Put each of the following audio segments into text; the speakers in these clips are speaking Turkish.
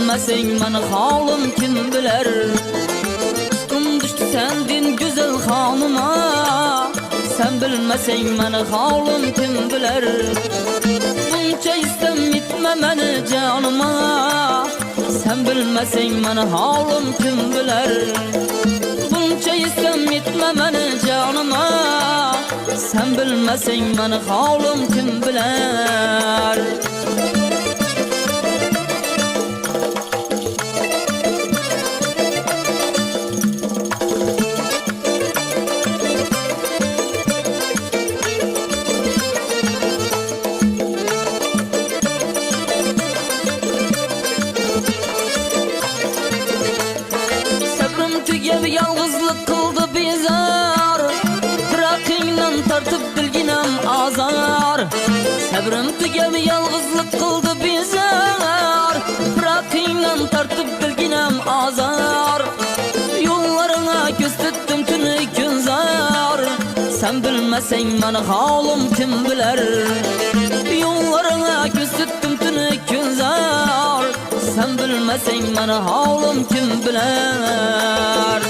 bilmeseng meni halim kim biler. Tutqum düştü sendin güzel hanıma, sen bilmeseng meni halim kim biler. Buncha istem etme meni canıma, sen bilmeseng meni halim kim biler. Buncha istem etme meni canıma, sen bilmeseng meni halim kim biler. Tügev yalğızlık kıldı bizar, Bırakıyla tartıp bilginem azar. Sabrim tügev yalğızlık kıldı bizar, Bırakıyla tartıp bilginem azar. Yollarına göz tuttum tünü günzar, sen bilmeseng meni halim kim biler. Yollarına göz tuttum tünü günzar, sen bilmeseng meni halim kim biler.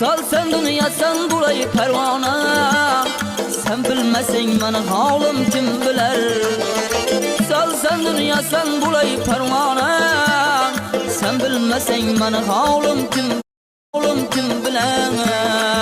Sal sen dünya sen bulayı pervana, sen bilmeseng meni halim kim biler. Sal sen dünya sen bulayı pervana, sen bilmeseng meni halim kim biler.